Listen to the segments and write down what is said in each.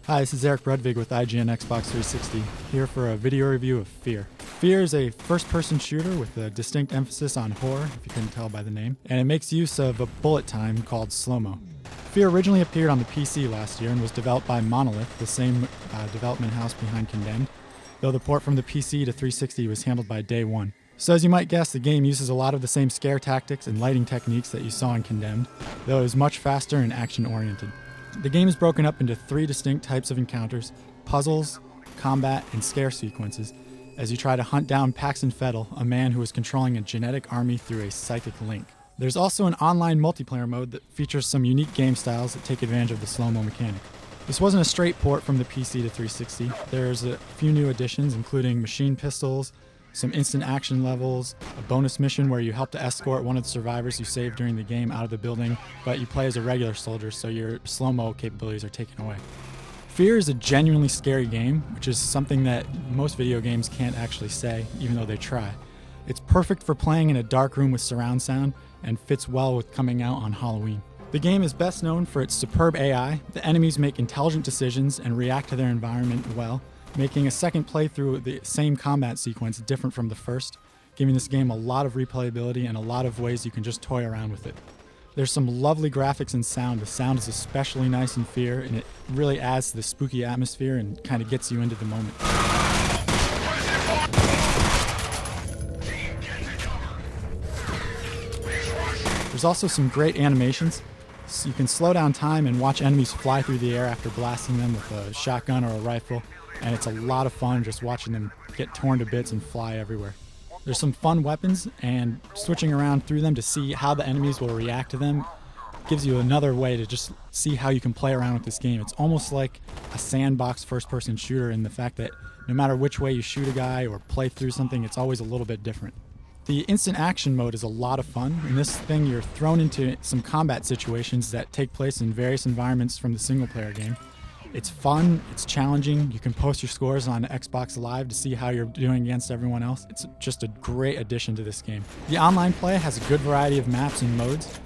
Hi, this is Eric Rudvig with IGN Xbox 360, here for a video review of F.E.A.R. F.E.A.R is a first-person shooter with a distinct emphasis on horror, if you couldn't tell by the name, and it makes use of a bullet time called slow-mo. F.E.A.R originally appeared on the PC last year and was developed by Monolith, the same development house behind Condemned, though the port from the PC to 360 was handled by Day One. So as you might guess, the game uses a lot of the same scare tactics and lighting techniques that you saw in Condemned, though it is much faster and action-oriented. The game is broken up into 3 distinct types of encounters: puzzles, combat, and scare sequences, as you try to hunt down Paxton Fettel, a man who is controlling a genetic army through a psychic link. There's also an online multiplayer mode that features some unique game styles that take advantage of the slow-mo mechanic. This wasn't a straight port from the PC to 360. There's a few new additions, including machine pistols, some instant action levels, a bonus mission where you help to escort one of the survivors you saved during the game out of the building, but you play as a regular soldier, so your slow-mo capabilities are taken away. F.E.A.R is a genuinely scary game, which is something that most video games can't actually say, even though they try. It's perfect for playing in a dark room with surround sound, and fits well with coming out on Halloween. The game is best known for its superb AI. The enemies make intelligent decisions and react to their environment well, making a second playthrough the same combat sequence different from the first, giving this game a lot of replayability and a lot of ways you can just toy around with it. There's some lovely graphics and sound. The sound is especially nice in F.E.A.R, and it really adds to the spooky atmosphere and kind of gets you into the moment. There's also some great animations. So you can slow down time and watch enemies fly through the air after blasting them with a shotgun or a rifle, and it's a lot of fun just watching them get torn to bits and fly everywhere. There's some fun weapons, and switching around through them to see how the enemies will react to them gives you another way to just see how you can play around with this game. It's almost like a sandbox first-person shooter in the fact that no matter which way you shoot a guy or play through something, it's always a little bit different. The instant action mode is a lot of fun. In this thing, you're thrown into some combat situations that take place in various environments from the single-player game. It's fun, it's challenging. You can post your scores on Xbox Live to see how you're doing against everyone else. It's just a great addition to this game. The online play has a good variety of maps and modes,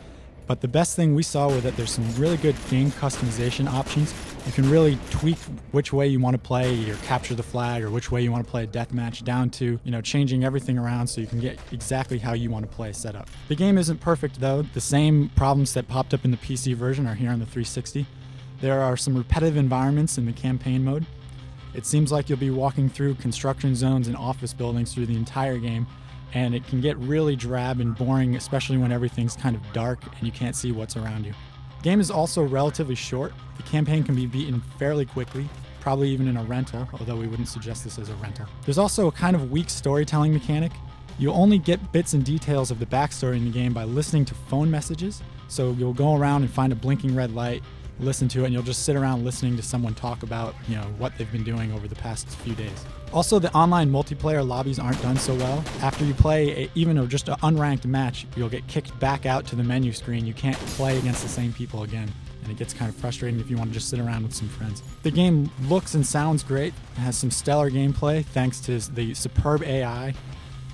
but the best thing we saw was that there's some really good game customization options. You can really tweak which way you want to play or capture the flag, or which way you want to play a deathmatch, down to, changing everything around so you can get exactly how you want to play set up. The game isn't perfect though. The same problems that popped up in the PC version are here on the 360. There are some repetitive environments in the campaign mode. It seems like you'll be walking through construction zones and office buildings through the entire game, and it can get really drab and boring, especially when everything's kind of dark and you can't see what's around you. The game is also relatively short. The campaign can be beaten fairly quickly, probably even in a rental, although we wouldn't suggest this as a rental. There's also a kind of weak storytelling mechanic. You only get bits and details of the backstory in the game by listening to phone messages, so you'll go around and find a blinking red light, listen to it, and you'll just sit around listening to someone talk about, what they've been doing over the past few days. Also, the online multiplayer lobbies aren't done so well. After you play even just an unranked match, you'll get kicked back out to the menu screen. You can't play against the same people again, and it gets kind of frustrating if you want to just sit around with some friends. The game looks and sounds great. It has some stellar gameplay thanks to the superb AI.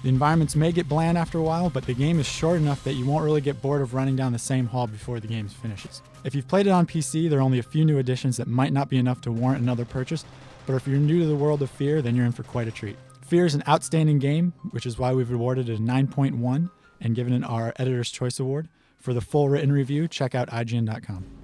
The environments may get bland after a while, but the game is short enough that you won't really get bored of running down the same hall before the game finishes. If you've played it on PC, there are only a few new additions that might not be enough to warrant another purchase, but if you're new to the world of F.E.A.R, then you're in for quite a treat. F.E.A.R is an awarding game, which is why we've awarded it a 9.1 and given it our Editor's Choice Award. For the full written review, check out IGN.com.